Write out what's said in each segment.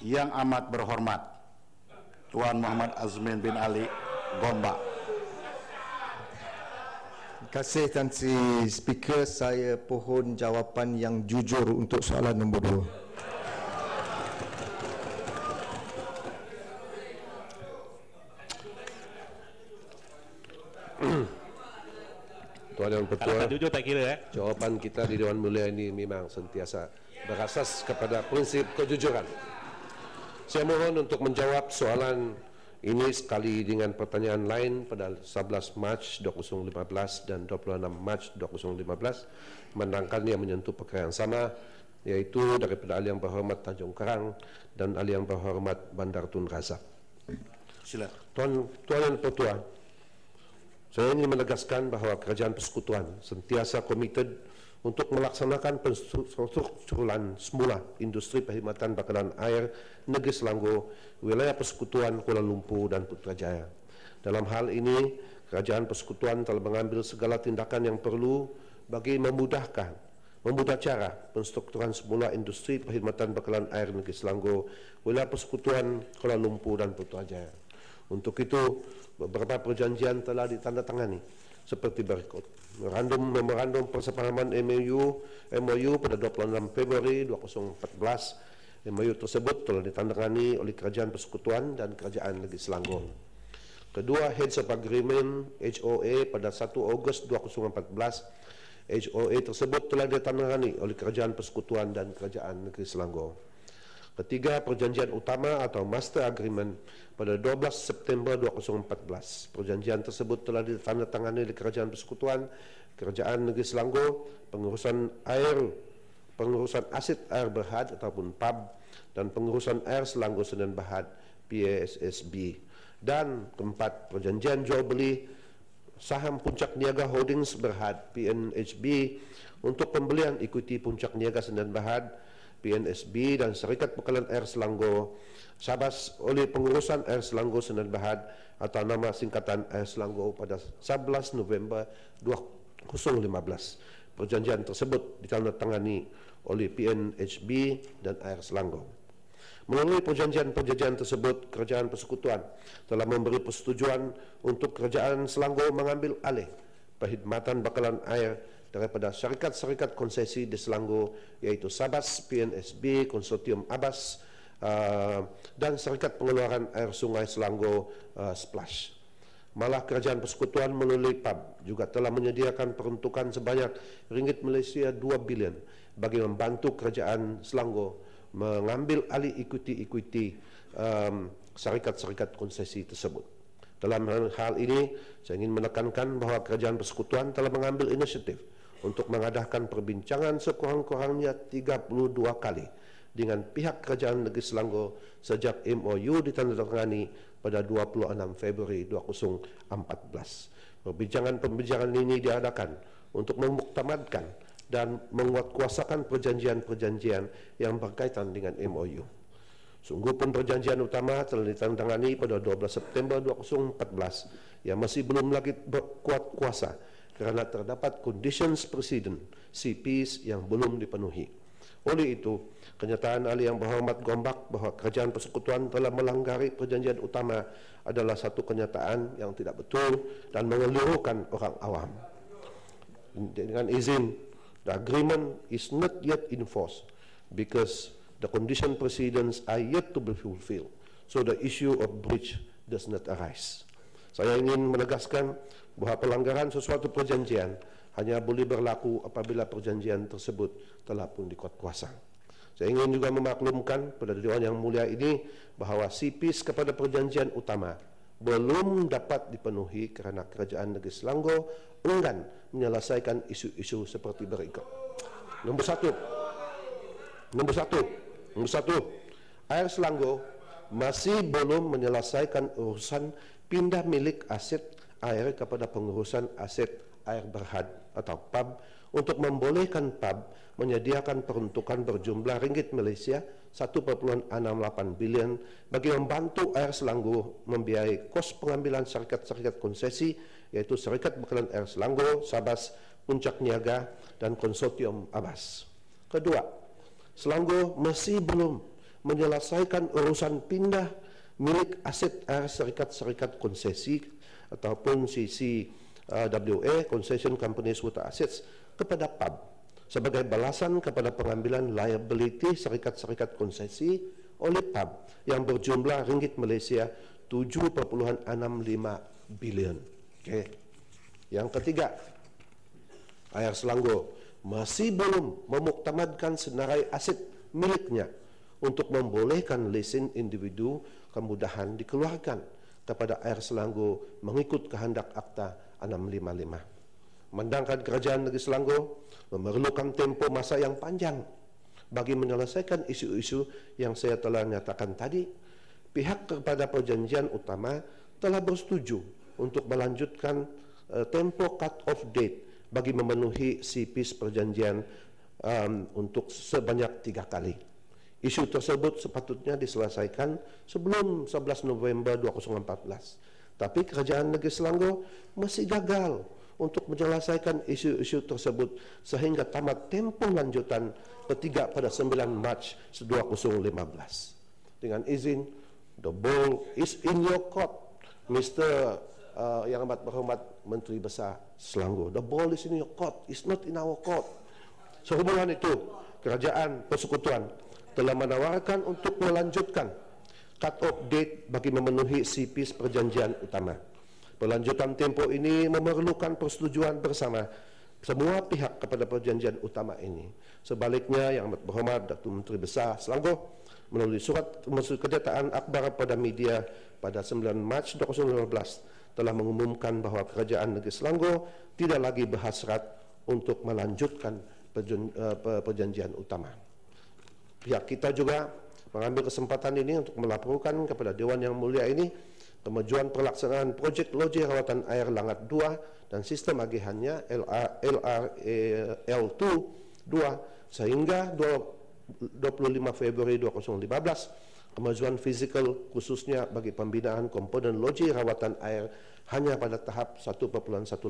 Yang amat berhormat Tuan Muhammad Azmin bin Ali Gombak. Terima kasih Tan Sri Speaker. Saya pohon jawapan yang jujur untuk soalan nombor 2. Tuan Yang Pertua, jujur tak kira jawapan kita di Dewan Mulia ini memang sentiasa berasas kepada prinsip kejujuran. Saya mohon untuk menjawab soalan ini sekali dengan pertanyaan lain pada 11 Mac 2015 dan 26 Mac 2015, menangkan yang menyentuh perkara yang sama, yaitu daripada Ahli Yang Berhormat Tanjung Karang dan Ahli Yang Berhormat Bandar Tun Razak. Silakan. Tuan Yang Pertua, saya ingin menegaskan bahawa Kerajaan Persekutuan sentiasa komited untuk melaksanakan penstrukturan semula industri perkhidmatan bakalan air negeri Selangor, wilayah Persekutuan Kuala Lumpur dan Putrajaya. Dalam hal ini, Kerajaan Persekutuan telah mengambil segala tindakan yang perlu bagi memudah cara penstrukturan semula industri perkhidmatan bakalan air negeri Selangor, wilayah Persekutuan Kuala Lumpur dan Putrajaya. Untuk itu, beberapa perjanjian telah ditandatangani seperti berikut. Memorandum Persepahaman MOU pada 26 Februari 2014. MOU tersebut telah ditandatangani oleh Kerajaan Persekutuan dan Kerajaan Negeri Selangor. Kedua, Heads of Agreement HOA pada 1 Ogos 2014. HOA tersebut telah ditandatangani oleh Kerajaan Persekutuan dan Kerajaan Negeri Selangor. Ketiga, perjanjian utama atau Master Agreement pada 12 September 2014. Perjanjian tersebut telah ditandatangani oleh Kerajaan Persekutuan, Kerajaan Negeri Selangor, pengurusan aset air berhad ataupun PAB, dan pengurusan air Selangor Sdn Bhd PASSB. Dan keempat, perjanjian jual beli saham Puncak Niaga Holdings Berhad PNHB untuk pembelian ikuti Puncak Niaga Sdn Bhd PNSB dan Serikat Bekalan Air Selangor Sabas oleh Pengurusan Air Selangor Sdn Bhd atau nama singkatan Air Selangor pada 11 November 2015. Perjanjian tersebut ditandatangani oleh PNHB dan Air Selangor. Melalui perjanjian tersebut, Kerajaan Persekutuan telah memberi persetujuan untuk Kerajaan Selangor mengambil alih perkhidmatan bakalan air daripada syarikat-syarikat konsesi di Selangor, iaitu Sabas, PNSB, Konsortium Abas dan Syarikat Pengeluaran Air Sungai Selangor Splash. Malah Kerajaan Persekutuan melalui PAB juga telah menyediakan peruntukan sebanyak ringgit Malaysia 2 bilion bagi membantu Kerajaan Selangor mengambil alih ikuti syarikat-syarikat konsesi tersebut. Dalam hal ini, saya ingin menekankan bahawa Kerajaan Persekutuan telah mengambil inisiatif untuk mengadakan perbincangan sekurang-kurangnya 32 kali dengan pihak Kerajaan Negeri Selangor sejak MOU ditandatangani pada 26 Februari 2014. Perbincangan ini diadakan untuk memuktamadkan dan menguatkuasakan perjanjian-perjanjian yang berkaitan dengan MOU. Sungguh pun perjanjian utama telah ditandatangani pada 12 September 2014 yang masih belum lagi berkuat kuasa kerana terdapat conditions precedent CPs yang belum dipenuhi. Oleh itu, kenyataan Ahli Yang Berhormat Gombak bahawa Kerajaan Persekutuan telah melanggari perjanjian utama adalah satu kenyataan yang tidak betul dan mengelirukan orang awam. Dengan izin, the agreement is not yet in force because the condition precedents are yet to be fulfilled, so the issue of breach does not arise. Saya ingin menegaskan bahawa pelanggaran sesuatu perjanjian hanya boleh berlaku apabila perjanjian tersebut telah pun dikuatkuasa. Saya ingin juga memaklumkan pada Dewan Yang Mulia ini bahawa CPs kepada perjanjian utama belum dapat dipenuhi kerana Kerajaan Negeri Selangor enggan menyelesaikan isu-isu seperti berikut. Nombor satu, Air Selangor masih belum menyelesaikan urusan pindah milik aset air kepada pengurusan aset air berhad atau PAB untuk membolehkan PAB menyediakan peruntukan berjumlah ringgit Malaysia 1.68 bilion bagi membantu Air Selangor membiayai kos pengambilan syarikat-syarikat konsesi, iaitu Syarikat Bekalan Air Selangor, Sabas, Puncak Niaga dan Konsortium Abas. Kedua, Selangor masih belum menyelesaikan urusan pindah milik aset air syarikat-syarikat konsesi ataupun CCWA, Concession Companies Water Assets, kepada PAB sebagai balasan kepada pengambilan liability syarikat-syarikat konsesi oleh PAB yang berjumlah ringgit Malaysia 7.65 bilion. Okay. Yang ketiga, Air Selangor masih belum memuktamadkan senarai aset miliknya untuk membolehkan lesen individu kemudahan dikeluarkan kepada Air Selangor mengikut kehendak Akta 655. Memandangkan Kerajaan Negeri Selangor memerlukan tempoh masa yang panjang bagi menyelesaikan isu-isu yang saya telah nyatakan tadi, pihak kepada perjanjian utama telah bersetuju untuk melanjutkan tempoh cut-off date bagi memenuhi CPs perjanjian untuk sebanyak 3 kali. Isu tersebut sepatutnya diselesaikan sebelum 11 November 2014. Tapi Kerajaan Negeri Selangor masih gagal untuk menyelesaikan isu-isu tersebut sehingga tamat tempoh lanjutan ketiga pada 9 Mac 2015. Dengan izin, the ball is in your court, Mr. Yang amat berhormat Menteri Besar Selangor. The ball is in your court, it's not in our court. Sehubungan itu, Kerajaan Persekutuan telah menawarkan untuk melanjutkan cut-off date bagi memenuhi CPs perjanjian utama. Pelanjutan tempoh ini memerlukan persetujuan bersama semua pihak kepada perjanjian utama ini. Sebaliknya, Yang amat berhormat Datuk Menteri Besar Selangor melalui surat kenyataan akhbar pada media pada 9 Mac 2015 telah mengumumkan bahawa Kerajaan Negeri Selangor tidak lagi berhasrat untuk melanjutkan perjanjian utama. Pihak kita juga mengambil kesempatan ini untuk melaporkan kepada Dewan Yang Mulia ini kemajuan pelaksanaan projek loji rawatan air Langat 2 dan sistem agihannya LRAL2 sehingga 25 Februari 2015, kemajuan fizikal khususnya bagi pembinaan komponen loji rawatan air hanya pada tahap 1.18%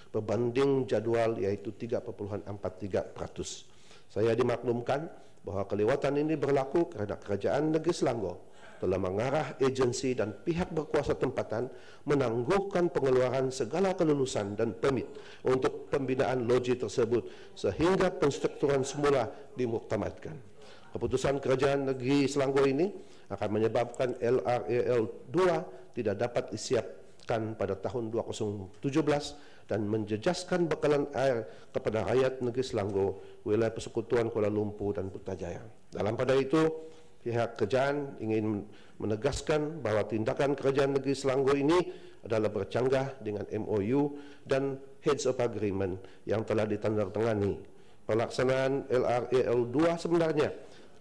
berbanding jadual iaitu 3.43%. Saya dimaklumkan bahawa kelewatan ini berlaku kerana Kerajaan Negeri Selangor telah mengarah agensi dan pihak berkuasa tempatan menangguhkan pengeluaran segala kelulusan dan permit untuk pembinaan loji tersebut sehingga penstrukturan semula dimuktamadkan. Keputusan Kerajaan Negeri Selangor ini akan menyebabkan LRAL2 tidak dapat disiapkan pada tahun 2017 dan menjejaskan bekalan air kepada rakyat Negeri Selangor, wilayah Persekutuan Kuala Lumpur dan Putrajaya. Dalam pada itu, pihak kerajaan ingin menegaskan bahawa tindakan Kerajaan Negeri Selangor ini adalah bercanggah dengan MOU dan Heads of Agreement yang telah ditandatangani. Pelaksanaan LRAL2 sebenarnya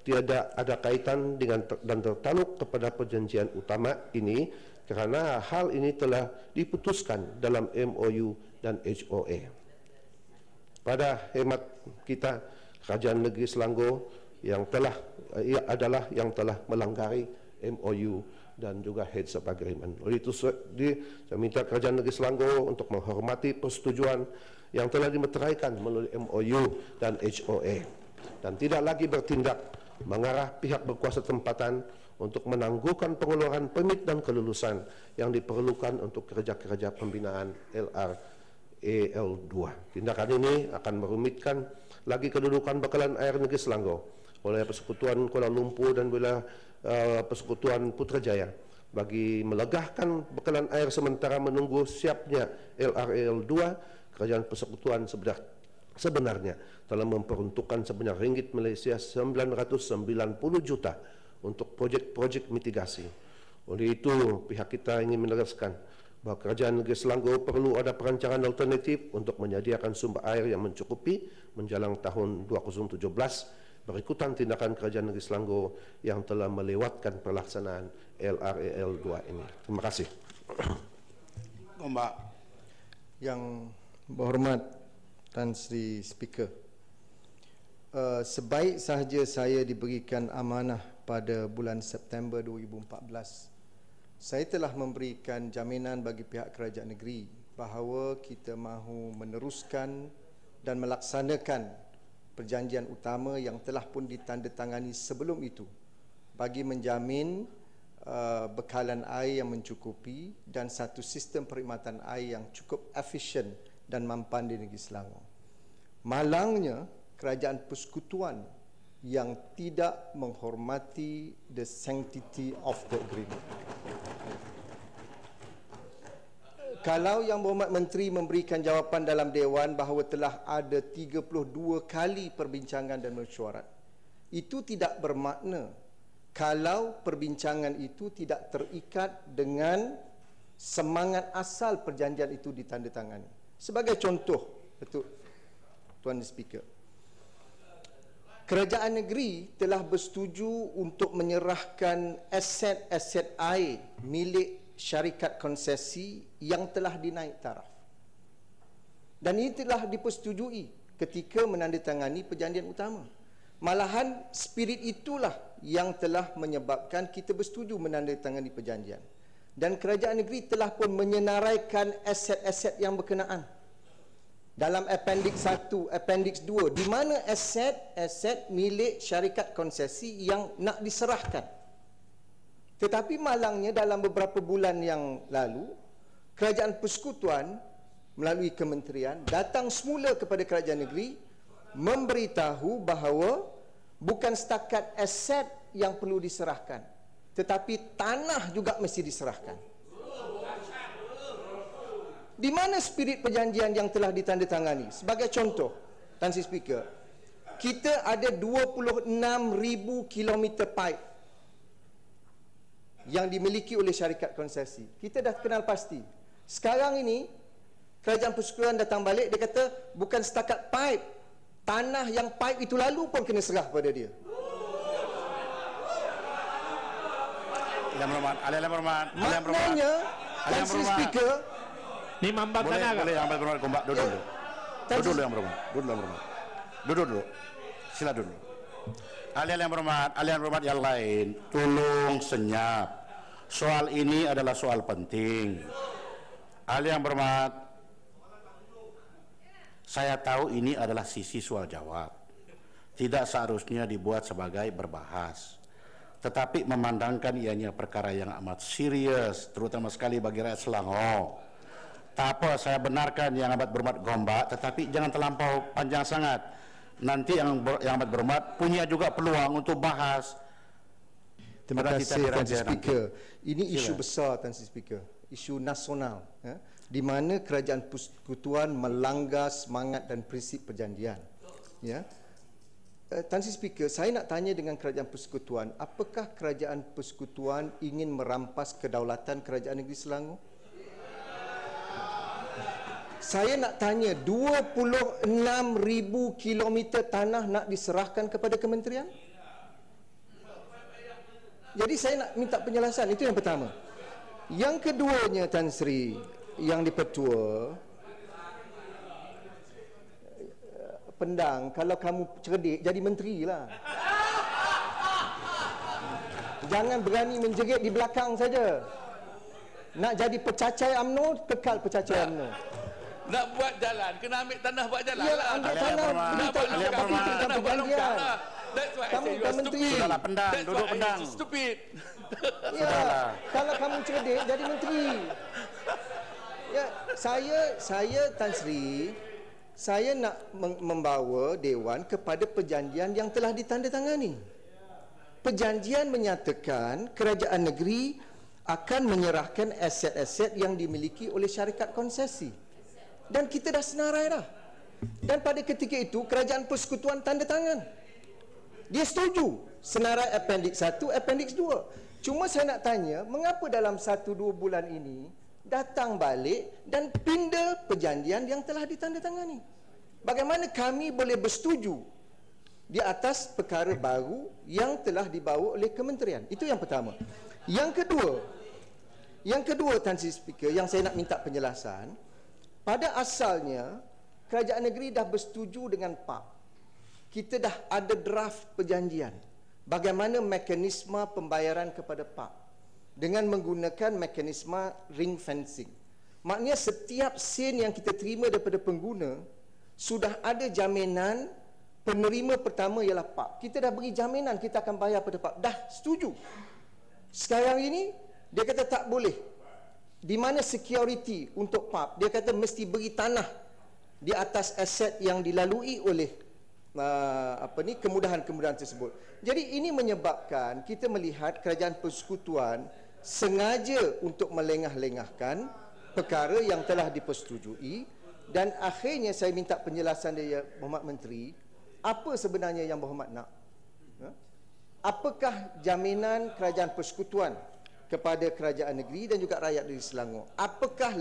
tiada ada kaitan dengan dan tertaluk kepada perjanjian utama ini kerana hal ini telah diputuskan dalam MOU dan HOA. Pada hemat kita, Kerajaan Negeri Selangor yang telah melanggari MOU dan juga Heads of Agreement. Oleh itu, saya minta Kerajaan Negeri Selangor untuk menghormati persetujuan yang telah dimeteraikan melalui MOU dan HOA dan tidak lagi bertindak mengarah pihak berkuasa tempatan untuk menangguhkan pengeluaran permit dan kelulusan yang diperlukan untuk kerja-kerja pembinaan LRAL2. Tindakan ini akan merumitkan lagi kedudukan bekalan air Negeri Selangor oleh Persekutuan Kuala Lumpur dan wilayah Persekutuan Putrajaya bagi melegahkan bekalan air sementara menunggu siapnya LRAL2. Kerajaan Persekutuan sebenarnya telah memperuntukkan sebanyak ringgit Malaysia 990 juta untuk projek-projek mitigasi. Oleh itu, pihak kita ingin menegaskan bahawa Kerajaan Negeri Selangor perlu ada perancangan alternatif untuk menyediakan sumber air yang mencukupi menjelang tahun 2017 berikutan tindakan Kerajaan Negeri Selangor yang telah melewatkan pelaksanaan LRAL2 ini. Terima kasih. Mbak Yang berhormat Tan Sri Speaker, sebaik sahaja saya diberikan amanah pada bulan September 2014, saya telah memberikan jaminan bagi pihak kerajaan negeri bahawa kita mahu meneruskan dan melaksanakan perjanjian utama yang telah pun ditandatangani sebelum itu bagi menjamin bekalan air yang mencukupi dan satu sistem perkhidmatan air yang cukup efisien dan mampan di negeri Selangor. Malangnya kerajaan persekutuan yang tidak menghormati the sanctity of the agreement. Kalau Yang Berhormat Menteri memberikan jawapan dalam Dewan bahawa telah ada 32 kali perbincangan dan mesyuarat, itu tidak bermakna kalau perbincangan itu tidak terikat dengan semangat asal perjanjian itu ditandatangani. Sebagai contoh, Tuan Speaker, kerajaan negeri telah bersetuju untuk menyerahkan aset-aset air milik syarikat konsesi yang telah dinaik taraf. Dan ini telah dipersetujui ketika menandatangani perjanjian utama. Malahan spirit itulah yang telah menyebabkan kita bersetuju menandatangani perjanjian. Dan kerajaan negeri telah pun menyenaraikan aset-aset yang berkenaan. Dalam Appendix 1, Appendix 2, di mana aset-aset milik syarikat konsesi yang nak diserahkan. Tetapi malangnya dalam beberapa bulan yang lalu, kerajaan persekutuan melalui kementerian datang semula kepada kerajaan negeri memberitahu bahawa bukan setakat aset yang perlu diserahkan, tetapi tanah juga mesti diserahkan. Di mana spirit perjanjian yang telah ditandatangani? Sebagai contoh, Tan Sri Speaker, kita ada 26,000 kilometer pipe yang dimiliki oleh syarikat konsesi. Kita dah kenal pasti. Sekarang ini, kerajaan persekutuan datang balik, dia kata bukan setakat pipe, tanah yang pipe itu lalu pun kena serah pada dia. Maknanya, Tan Sri Speaker, ni mambang tanah. Boleh Yang Berhormat Gombak duduk dulu. Duduk dulu Yang Berhormat. Duduk dulu. Sila dulu. Ahli yang berhormat yang lain, tolong senyap. Soal ini adalah soal penting. Ahli yang berhormat, saya tahu ini adalah sisi soal jawab. Tidak seharusnya dibuat sebagai berbahas. Tetapi memandangkan ianya perkara yang amat serius, terutama sekali bagi rakyat Selangor. Tak apa, saya benarkan Yang Amat Berhormat Gombak, tetapi jangan terlampau panjang sangat. Nanti Yang Amat Berhormat punya juga peluang untuk bahas. Terima kasih Tan Sri Speaker. Ini isu besar Tan Sri Speaker, isu nasional, di mana kerajaan persekutuan melanggar semangat dan prinsip perjanjian. Ya. Tan Sri Speaker, saya nak tanya dengan kerajaan persekutuan, apakah kerajaan persekutuan ingin merampas kedaulatan kerajaan negeri Selangor? Saya nak tanya, 26,000 kilometer tanah nak diserahkan kepada kementerian? Jadi saya nak minta penjelasan, itu yang pertama. Yang keduanya, Tan Sri, yang dipertua, pendang, kalau kamu cerdik, jadi menteri lah. Jangan berani menjerit di belakang saja. Nak jadi pecacai UMNO, kekal pecacai UMNO. Nak buat jalan, kena ambil tanah buat jalan Ya, lah. ambil tanah, Tanah buat perjanjian. That's why I say you are menteri. stupid. Sudahlah, pendang, That's duduk why pendang. you stupid. Ya, kalau kamu cerdik, jadi menteri. Ya, saya Tan Sri, saya nak membawa Dewan kepada perjanjian yang telah ditandatangani. Perjanjian menyatakan kerajaan negeri akan menyerahkan aset-aset yang dimiliki oleh syarikat konsesi. Dan kita dah senarai dah. Dan pada ketika itu, kerajaan persekutuan tanda tangan. Dia setuju senarai Appendix 1, Appendix 2. Cuma saya nak tanya, mengapa dalam 1-2 bulan ini datang balik dan pindah perjanjian yang telah ditandatangani? Bagaimana kami boleh bersetuju di atas perkara baru yang telah dibawa oleh kementerian? Itu yang pertama. Yang kedua Tan Sri Speaker, yang saya nak minta penjelasan, pada asalnya kerajaan negeri dah bersetuju dengan PAP. Kita dah ada draft perjanjian bagaimana mekanisme pembayaran kepada PAP dengan menggunakan mekanisme ring fencing. Maknanya setiap sen yang kita terima daripada pengguna sudah ada jaminan penerima pertama ialah PAP. Kita dah beri jaminan kita akan bayar pada PAP. Dah setuju. Sekarang ini dia kata tak boleh. Di mana security untuk PAP? Dia kata mesti beri tanah di atas aset yang dilalui oleh kemudahan-kemudahan tersebut. Jadi ini menyebabkan kita melihat kerajaan persekutuan sengaja untuk melengah-lengahkan perkara yang telah dipersetujui, dan akhirnya saya minta penjelasan dari Berhormat Menteri, apa sebenarnya yang Berhormat nak? Apakah jaminan kerajaan persekutuan kepada kerajaan negeri dan juga rakyat di Selangor? Apakah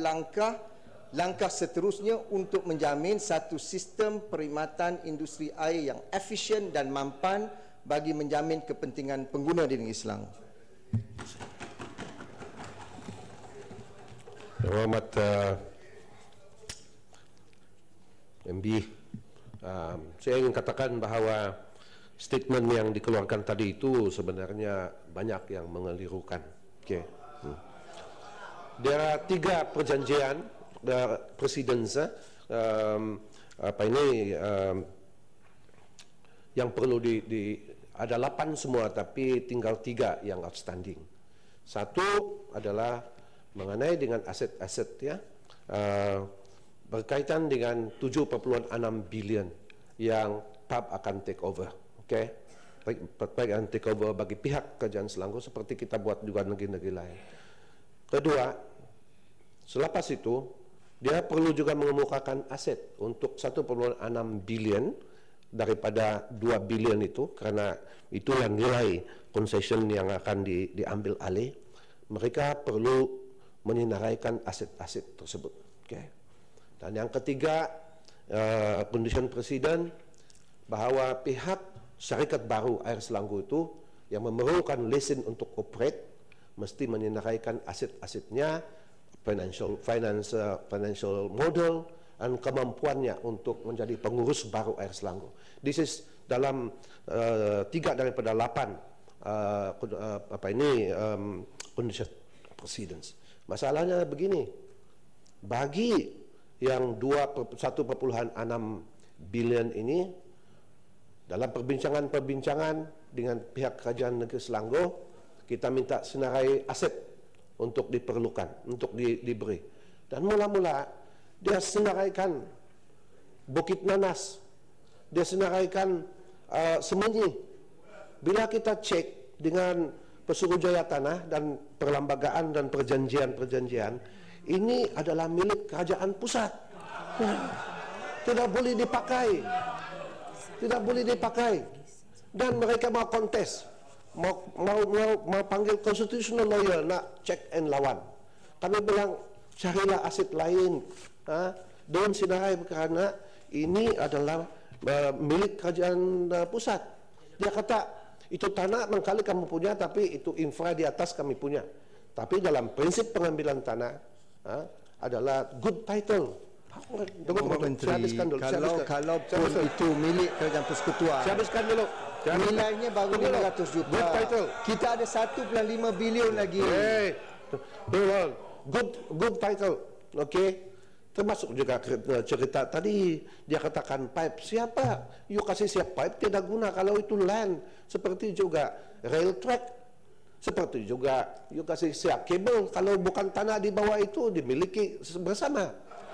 langkah seterusnya untuk menjamin satu sistem perkhidmatan industri air yang efisien dan mampan bagi menjamin kepentingan pengguna di negeri Selangor? Hormat MB, saya ingin katakan bahawa statement yang dikeluarkan tadi itu sebenarnya banyak yang mengelirukan. Okay. Ada 3 perjanjian presiden yang perlu ada 8 semua, tapi tinggal 3 yang outstanding. Satu adalah mengenai dengan aset-aset, ya, berkaitan dengan 7.6 bilion yang PAP akan take over. Okay? Baik akan take over bagi pihak kerajaan Selangor seperti kita buat juga negeri-negeri lain. Kedua, selepas itu dia perlu juga mengemukakan aset untuk 1.6 bilion daripada 2 bilion itu, karena itulah nilai concession yang akan diambil alih. Mereka perlu menyenaraikan aset-aset tersebut. Okay. Dan yang ketiga, condition presiden bahawa pihak syarikat baru Air Selangor itu yang memerlukan lesen untuk operate mesti menyenaraikan aset-asetnya, financial model dan kemampuannya untuk menjadi pengurus baru Air Selangor. This is dalam 3 daripada 8 condition precedents. Masalahnya begini, bagi yang 1.6 bilion ini, dalam perbincangan dengan pihak kerajaan negeri Selangor, kita minta senarai aset untuk diperlukan, untuk diberi. Dan mula-mula dia senaraikan Bukit Nanas, dia senaraikan Semenyi. Bila kita cek dengan Pesuruhjaya Tanah dan perlembagaan dan perjanjian-perjanjian, ini adalah milik kerajaan pusat. Tidak boleh dipakai. Tidak boleh dipakai. Dan mereka mau kontes, mau panggil constitutional lawyer nak check and lawan. Kami bilang carilah aset lain, don't senarai, kerana ini adalah milik kerajaan pusat. Dia kata itu tanah mengkali kamu punya, tapi itu infra di atas kami punya. Tapi dalam prinsip pengambilan tanah adalah good title. Menteri, kalau pun itu milik kerajaan persekutuan, habiskan dulu. Nilainya baru 500 juta. Good title. Kita ada 1.5 bilion lagi. Good title. Okay. Termasuk juga cerita tadi, dia katakan pipe. Siapa? You kasih siap pipe tidak guna kalau itu land. Seperti juga rail track. Seperti juga you kasih siap kabel kalau bukan tanah di bawah itu dimiliki bersama.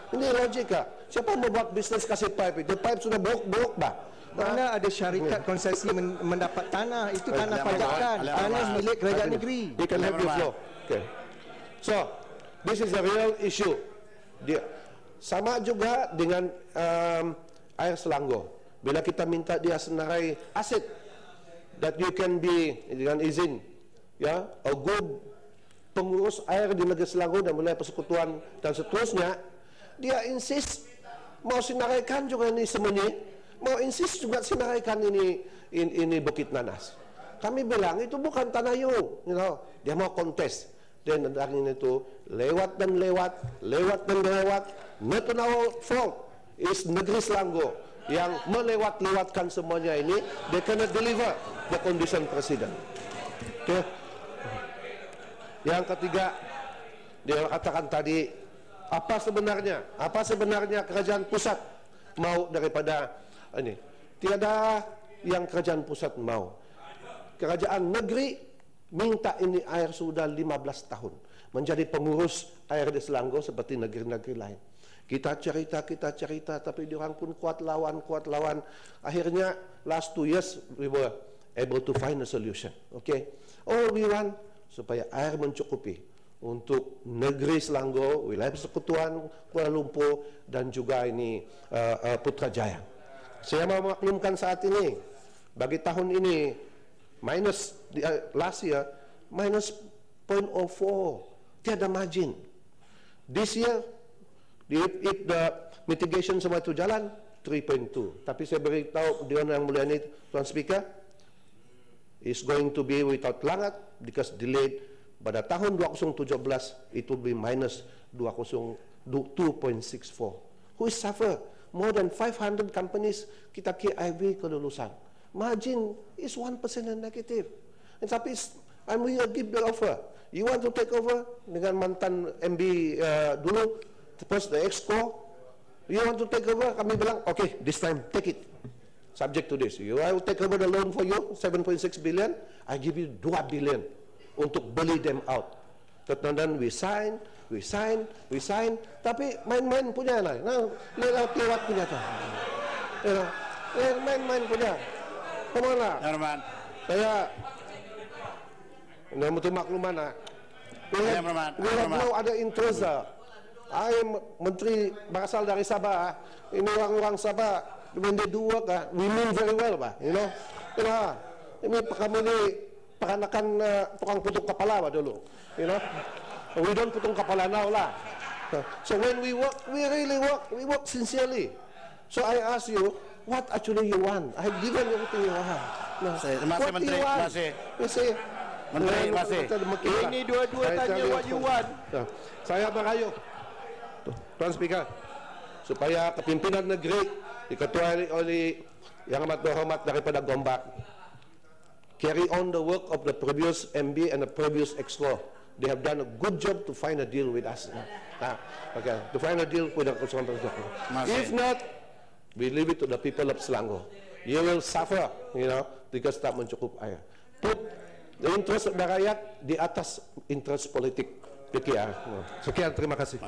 Ini logika. Siapa mau buat bisnes kasih pipe? Itu pipe sudah buruk-buruk bah. Mana ada syarikat konsesi mendapat tanah? Itu tanah pajakan. Tanah milik kerajaan negeri. You can have your floor. Okay. So, this is a real issue. Sama juga dengan Air Selangor. Bila kita minta dia senarai aset that you can be dengan izin, ya, a good pengurus air di negeri Selangor dan wilayah persekutuan dan seterusnya, dia insist mau senaraikan juga ini Semenyi, mau insist juga senaraikan ini Bukit Nanas. Kami bilang itu bukan tanah you know. Dia mau kontes. Dan dari itu lewat dan lewat, not our fault, is negeri Selangor yang melewat-lewatkan semuanya ini. They cannot deliver the condition presiden. Okay. Yang ketiga, dia katakan tadi, apa sebenarnya kerajaan pusat mau daripada ini? Tiada yang kerajaan pusat mau. Kerajaan negeri minta ini air sudah 15 tahun. Menjadi pengurus air di Selangor seperti negeri-negeri lain. Kita cerita, tapi diorang pun kuat lawan. Akhirnya, last 2 years, we were able to find a solution. Okay? All we want, supaya air mencukupi untuk negeri Selangor, wilayah persekutuan Kuala Lumpur, dan juga ini Putrajaya. Saya memaklumkan saat ini, bagi tahun ini, minus last year, minus 0.04, tiada margin. This year, if the mitigation semua itu jalan, 3.2. Tapi saya beritahu Dewan Yang Mulia ini, Tuan Speaker, is going to be without langat because delayed. Pada tahun 2017 itu will be minus 2.64. Who is suffer? More than 500 companies kita KIV kelulusan. Margin is 1% and negative. And tapi I'm will give the offer. You want to take over dengan mantan MB dulu, terus the Exco. You want to take over? Kami bilang, okay, this time take it. Subject to this. I will take over the loan for you, 7.6 billion. I give you 2 billion untuk beli them out. Dan we sign. Tapi main-main punya lah. Lewat punya tu. Main-main punya. Kemana? Norman. Saya nak betul makluman lah. We have no ada interest lah. Menteri berasal dari Sabah. Ini orang-orang Sabah. When they do work, we mean very well, you know. Ini kami ni peranakan tukang putung kepala dulu, you know. We don't putung kepala now lah. So when we work, we really work. We work sincerely. So I ask you, what actually you want? I have given everything you want. Terima kasih Menteri. Terima kasih. Menteri, terima kasih. Ini dua-dua tanya what you want. Saya merayu, Tuan Speaker, supaya kepimpinan negeri diketuai oleh Yang Amat Berhormat daripada Gombak carry on the work of the previous MB and the previous Exco. They have done a good job to find a deal with us. Okay, to find a deal with the If not, we leave it to the people of Selangor. You will suffer, you know, because tak mencukup air. Put the interest of the rakyat di atas interest politik PKR. Sekian, terima kasih.